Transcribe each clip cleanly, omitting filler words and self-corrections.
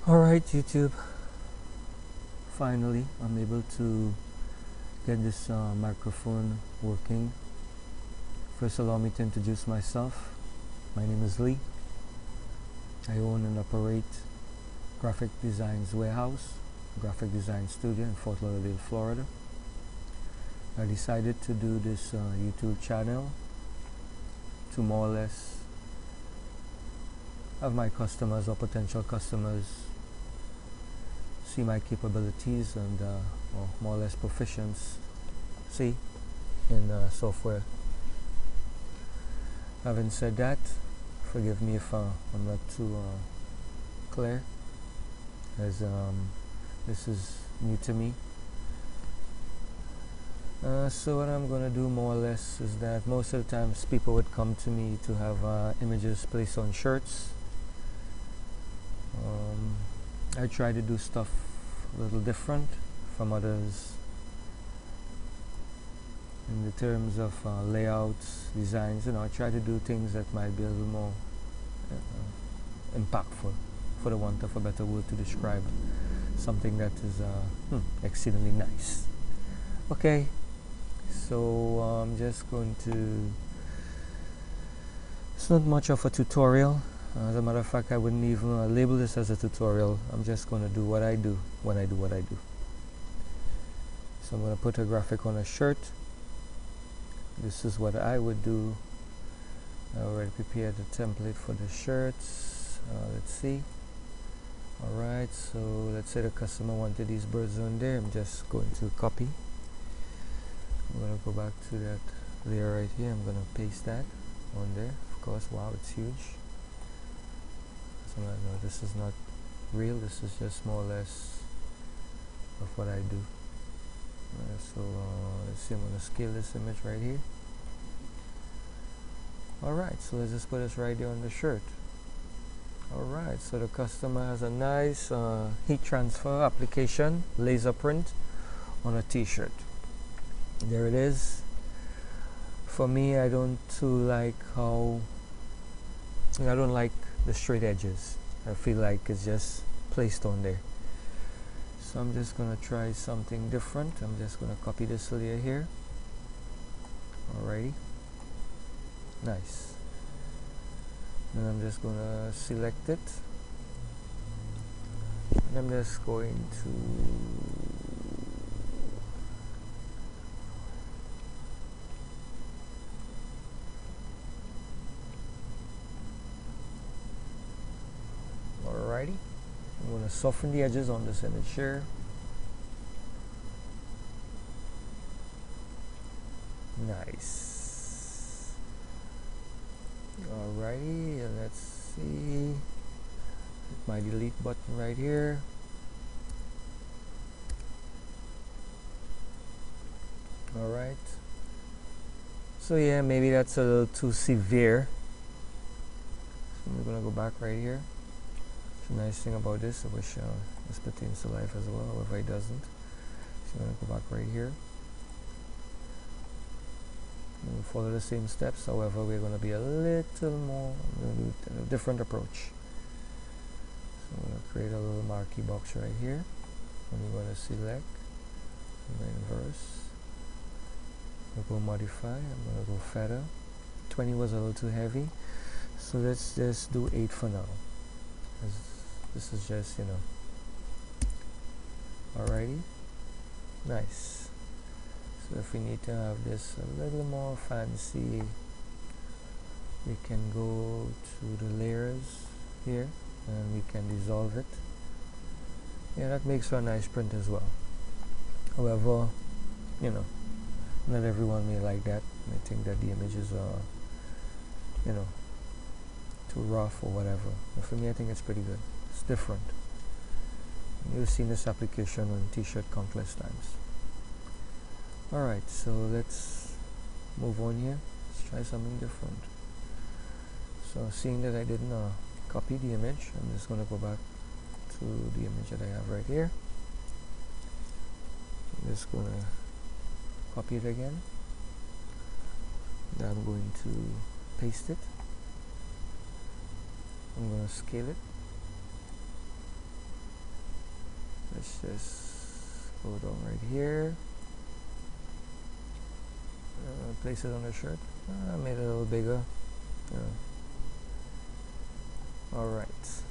Alright, YouTube. Finally, I'm able to get this microphone working. First, allow me to introduce myself. My name is Lee. I own and operate Graphic Designs Warehouse, graphic design studio in Fort Lauderdale, Florida. I decided to do this YouTube channel to more or less have my customers or potential customers see my capabilities and or more or less proficiency in software. Having said that, forgive me if I'm not too clear, as this is new to me. So what I'm gonna do more or less is that most of the times people would come to me to have images placed on shirts. I try to do stuff a little different from others in the terms of layouts, designs. I try to do things that might be a little more impactful, for the want of a better word to describe something that is exceedingly nice. Okay, so I'm just going to, it's not much of a tutorial. As a matter of fact, I wouldn't even label this as a tutorial. I'm just going to do what I do when I do what I do. So I'm going to put a graphic on a shirt. This is what I would do. I already prepared the template for the shirts. Let's see. Alright, so let's say the customer wanted these birds on there. I'm just going to copy. I'm going to go back to that layer right here. I'm going to paste that on there. Of course, wow, it's huge. So no, this is not real. This is just more or less of what I do. So let's see, I'm going to scale this image right here. Alright, so let's just put this right there on the shirt. Alright, so the customer has a nice heat transfer application, laser print on a t-shirt. There it is. For me, I don't like the straight edges. I feel like it's just placed on there. So I'm just going to try something different. I'm just going to copy this layer here. Alrighty. Nice. And I'm just going to select it. And I'm just going to alrighty. I'm going to soften the edges on this image here. Nice. Alrighty, and let's see. Hit my delete button right here. Alright. So yeah, maybe that's a little too severe. So I'm gonna go back right here. The nice thing about this, I wish this pertains to life as well, however it doesn't. So I'm going to go back right here. We'll follow the same steps, however we're going to be a little more, I'm going to do a different approach. So I'm going to create a little marquee box right here. And we're going to select, I'm going to inverse. I'm going to go modify, I'm going to go feather. 20 was a little too heavy, so let's just do 8 for now. This is just, alrighty, nice. So if we need to have this a little more fancy, we can go to the layers here and we can dissolve it. Yeah, that makes for a nice print as well. However, not everyone may like that. May think that the images are, too rough or whatever. But for me, I think it's pretty good. It's different. You've seen this application on t-shirt countless times. Alright, so let's move on here. Let's try something different. So seeing that I didn't copy the image, I'm just going to go back to the image that I have right here. I'm just going to copy it again. Then I'm going to paste it. I'm going to scale it. let's just go down right here, place it on the shirt. Made it a little bigger. Alright,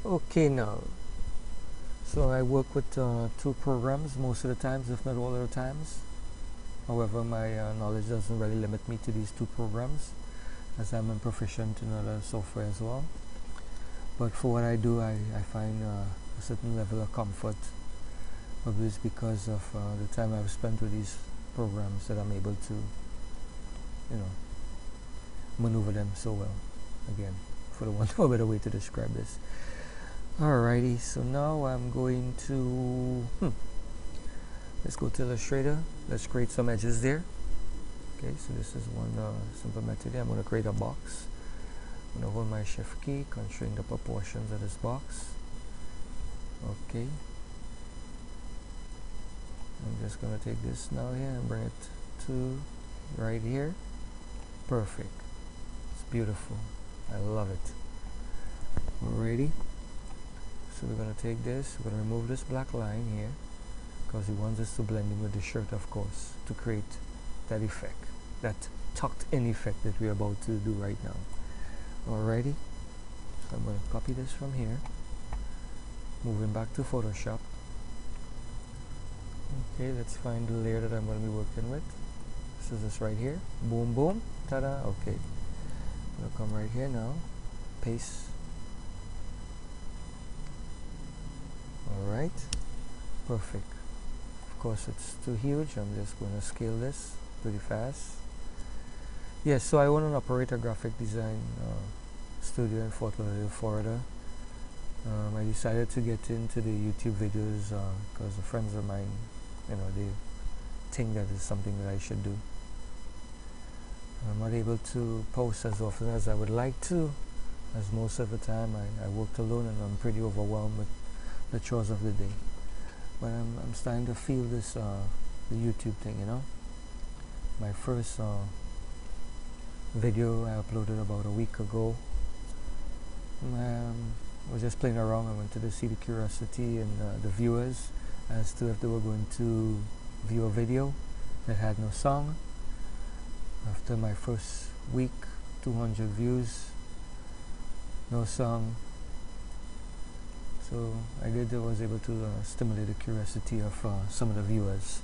okay. Now, so I work with two programs most of the times, if not all of the times. However, my knowledge doesn't really limit me to these two programs, as I'm proficient in other software as well. But for what I do, I find a certain level of comfort, obviously because of the time I've spent with these programs, that I'm able to, maneuver them so well. Again, for the want of a better way to describe this. Alrighty, so now I'm going to let's go to Illustrator. Let's create some edges there. Okay, so this is one simple method here. I'm going to create a box. I'm going to hold my shift key, constrain the proportions of this box. Okay, I'm just going to take this now here and bring it to right here. Perfect. It's beautiful. I love it. Alrighty, so we're going to take this, we're going to remove this black line here, because we want this to blend in with the shirt, of course, to create that effect, that tucked in effect that we're about to do right now. Alrighty, so I'm going to copy this from here, moving back to Photoshop. Okay, let's find the layer that I'm going to be working with. This is this right here. Boom, boom, ta-da. Okay, I'm going to come right here now, paste. Alright, perfect. Of course, it's too huge. I'm just going to scale this pretty fast. Yes, so I own and operate a graphic design studio in Fort Lauderdale, Florida. I decided to get into the YouTube videos because the friends of mine, they think that is something that I should do. I'm not able to post as often as I would like to, as most of the time I worked alone and I'm pretty overwhelmed with the chores of the day. But I'm starting to feel this the YouTube thing, My first video I uploaded about a week ago. I was just playing around. I wanted to see the curiosity and the viewers as to if they were going to view a video that had no song. After my first week, 200 views, no song. So I was able to stimulate the curiosity of some of the viewers.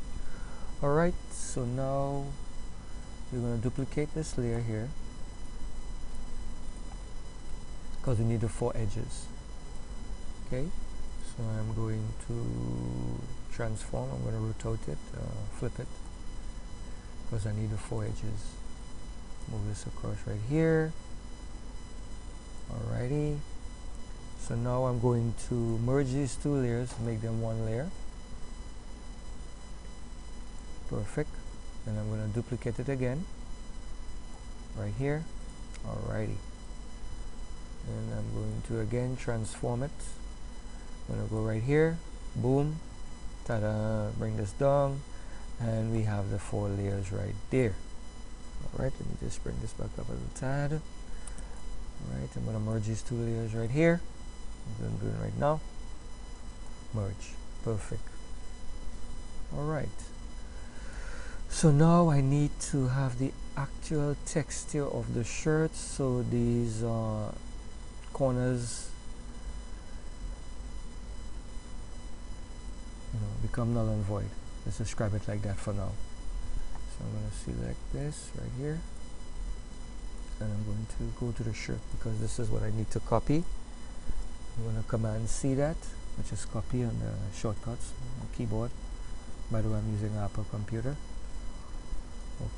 Alright, so now we're going to duplicate this layer here, because we need the 4 edges. Okay, so I'm going to transform. I'm going to rotate it, flip it, because I need the 4 edges. Move this across right here. Alrighty, so now I'm going to merge these 2 layers, make them 1 layer. Perfect. And I'm going to duplicate it again right here. Alrighty, and I'm going to again transform it. I'm going to go right here, boom, ta-da, bring this down, and we have the 4 layers right there. Alright, let me just bring this back up a little tad. Alright, I'm going to merge these 2 layers right here. I'm doing it right now. Merge. Perfect. Alright, so now I need to have the actual texture of the shirt, so these corners become null and void. Let's describe it like that for now. So I'm going to select this right here, and I'm going to go to the shirt, because this is what I need to copy. I'm going to Command C that, which is copy on the shortcuts on the keyboard. By the way, I'm using an Apple computer.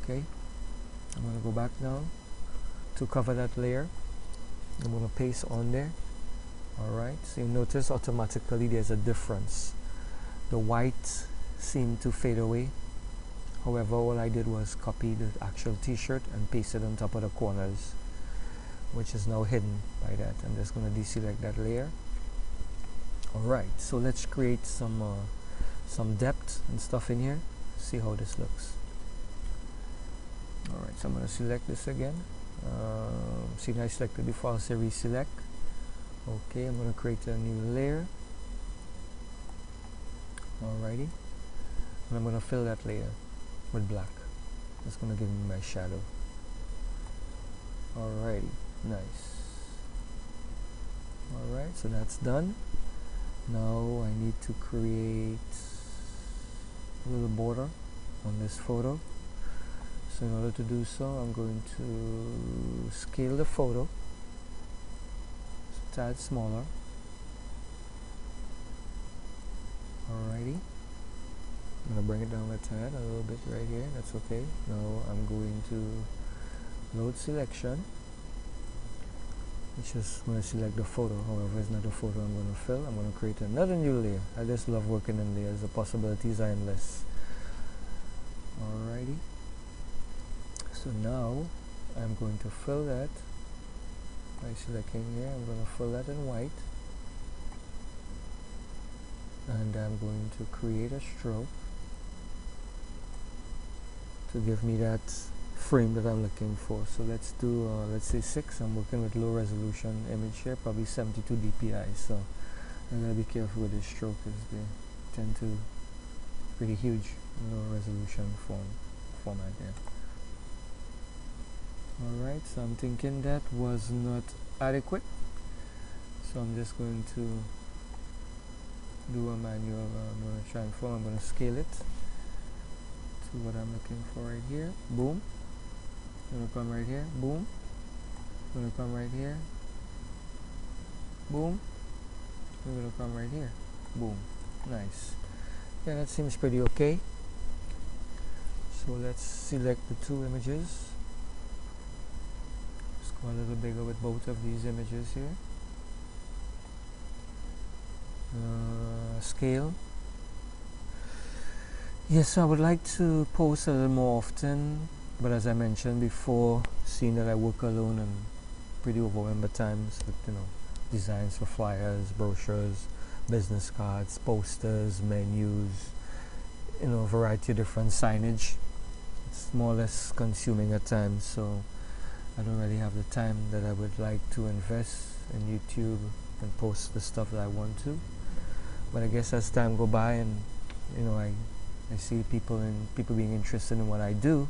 Okay, I'm going to go back now to cover that layer. I'm going to paste on there. Alright, so you notice automatically there's a difference. The white seemed to fade away. However, all I did was copy the actual t-shirt and paste it on top of the corners, which is now hidden by that. I'm just going to deselect that layer. Alright, so let's create some depth and stuff in here. See how this looks. Alright, so I'm going to select this again. See, I selected before, I'll say reselect. Okay, I'm going to create a new layer. Alrighty, and I'm going to fill that layer with black. It's going to give me my shadow. Alrighty, nice. Alright, so that's done. Now I need to create a little border on this photo. So in order to do so, I'm going to scale the photo a tad smaller. Alrighty, I'm going to bring it down a tad, a little bit right here, that's okay. Now I'm going to load selection, which is going to select the photo. However, it's not the photo I'm going to fill. I'm going to create another new layer. I just love working in layers, the possibilities are endless. Alrighty, so now I'm going to fill that by selecting here. I'm going to fill that in white, and I'm going to create a stroke to give me that frame that I'm looking for. So let's do let's say 6. I'm working with low resolution image here, probably 72 dpi, so I gotta be careful with this stroke because they tend to pretty huge low resolution format there. Alright, so I'm thinking that was not adequate, so I'm just going to do a manual. I'm going to transform, I'm going to scale it to what I'm looking for right here. Boom. I'm going to come right here. Boom. I'm going to come right here. Boom. I'm going to come right here. Boom. Nice. Yeah, that seems pretty okay. So let's select the 2 images. Let's go a little bigger with both of these images here. Scale. Yes, I would like to post a little more often, but as I mentioned before, seeing that I work alone and pretty overwhelmed at times with, you know, designs for flyers, brochures, business cards, posters, menus, you know, a variety of different signage. It's more or less consuming at times, so I don't really have the time that I would like to invest in YouTube and post the stuff that I want to. But I guess as time go by and, you know, I see people being interested in what I do,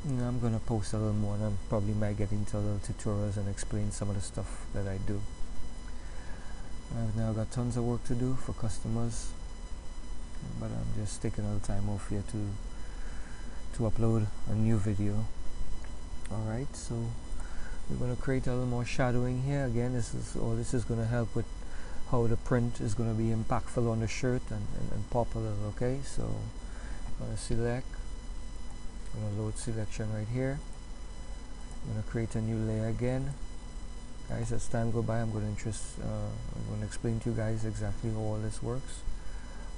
you know, I'm gonna post a little more, and I probably might get into little tutorials and explain some of the stuff that I do. I've now got tons of work to do for customers, but I'm just taking a little time off here to upload a new video. Alright, so we're going to create a little more shadowing here. Again, this is going to help with how the print is going to be impactful on the shirt and pop a little. Okay, so I'm going to select, I'm going to load selection right here. I'm going to create a new layer again. Guys, as time go by, I'm going to explain to you guys exactly how all this works.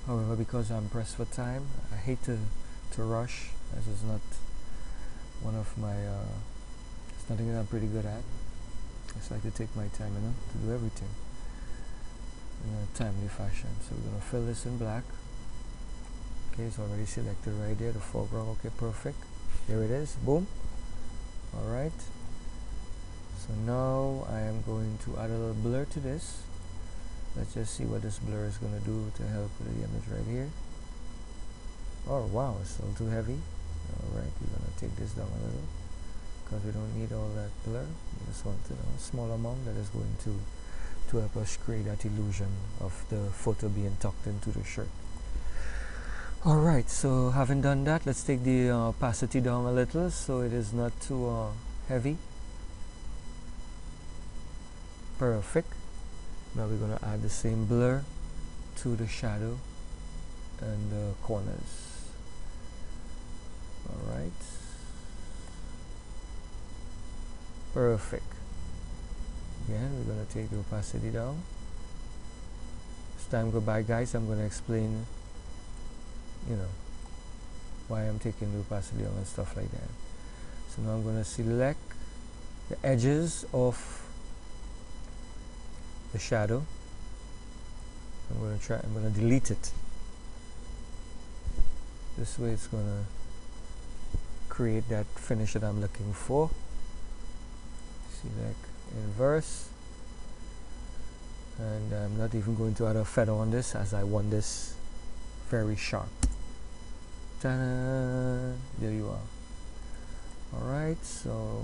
However, because I'm pressed for time, I hate to rush, as it's not one of my it's nothing that I'm pretty good at. I just like to take my time, you know, to do everything in a timely fashion. So we're going to fill this in black. Okay, it's already selected right there, the foreground. Okay, perfect. There it is. Boom. Alright, so now I am going to add a little blur to this. Let's just see what this blur is going to do to help with the image right here. Oh wow, it's still too heavy. Alright, we're going to take this down a little because we don't need all that blur. We just want a small amount that is going to help us create that illusion of the photo being tucked into the shirt. Alright, so having done that, let's take the opacity down a little so it is not too heavy. Perfect. Now we're going to add the same blur to the shadow and the corners. Alright. Perfect. Again, we're going to take the opacity down. As time go by, guys, I'm going to explain, you know, why I'm taking the opacity down and stuff like that. So now I'm going to select the edges of the shadow. I'm going to delete it. This way it's going to create that finish that I'm looking for. Select inverse, and I'm not even going to add a feather on this, as I want this very sharp. Ta-da! There you are. Alright, so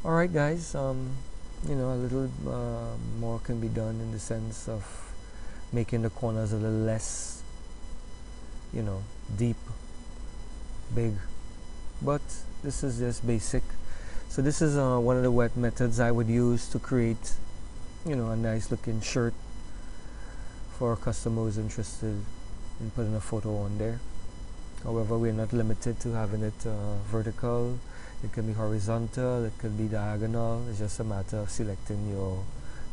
alright guys, you know, a little more can be done in the sense of making the corners a little less, you know, deep, big, but this is just basic. So this is one of the wet methods I would use to create, you know, a nice looking shirt for a customer who's interested in putting a photo on there. However, we're not limited to having it vertical. It can be horizontal, it can be diagonal. It's just a matter of selecting your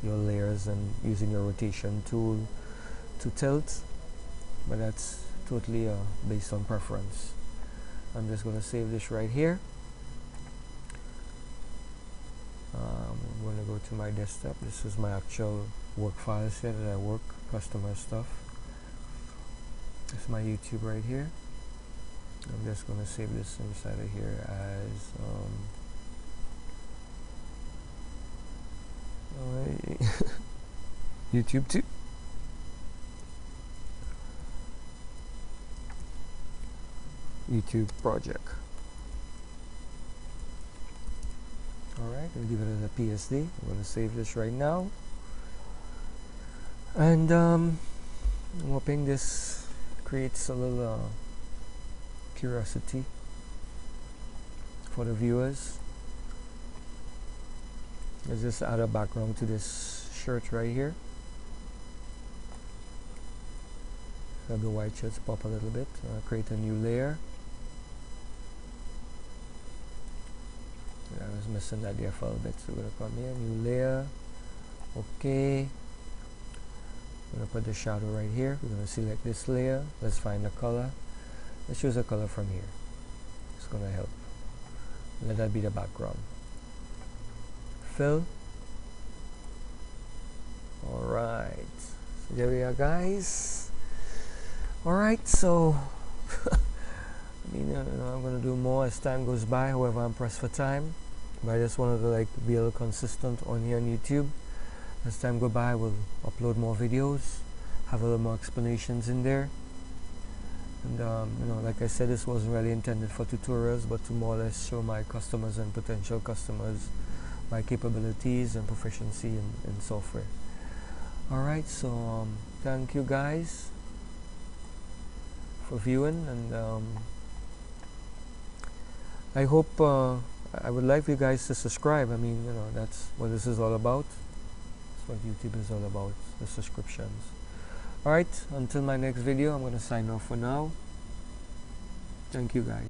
layers and using your rotation tool to tilt, but that's totally based on preference. I'm just going to save this right here. I'm going to go to my desktop. This is my actual work files here that I work, customer stuff. This is my YouTube right here. I'm just going to save this inside of here as YouTube too. YouTube project. Alright, I'll give it as a PSD. I'm going to save this right now. And I'm hoping this creates a little curiosity for the viewers. Let's just add a background to this shirt right here. Have the white shirts pop a little bit. Create a new layer. I was missing that there for a little bit, so we're going to come here, new layer. Okay. I'm going to put the shadow right here. We're going to select this layer. Let's find the color. Let's choose a color from here. It's going to help. Let that be the background. Fill. Alright. So there we are, guys. Alright, so I mean, I'm going to do more as time goes by. However, I'm pressed for time. But I just wanted to like be a little consistent on here on YouTube. As time goes by, we'll upload more videos, have a little more explanations in there. And you know, like I said, this wasn't really intended for tutorials, but to more or less show my customers and potential customers my capabilities and proficiency in software. Alright, so thank you guys for viewing, and I hope I would like you guys to subscribe. I mean, you know, that's what this is all about. That's what YouTube is all about, the subscriptions. Alright, until my next video, I'm going to sign off for now. Thank you guys.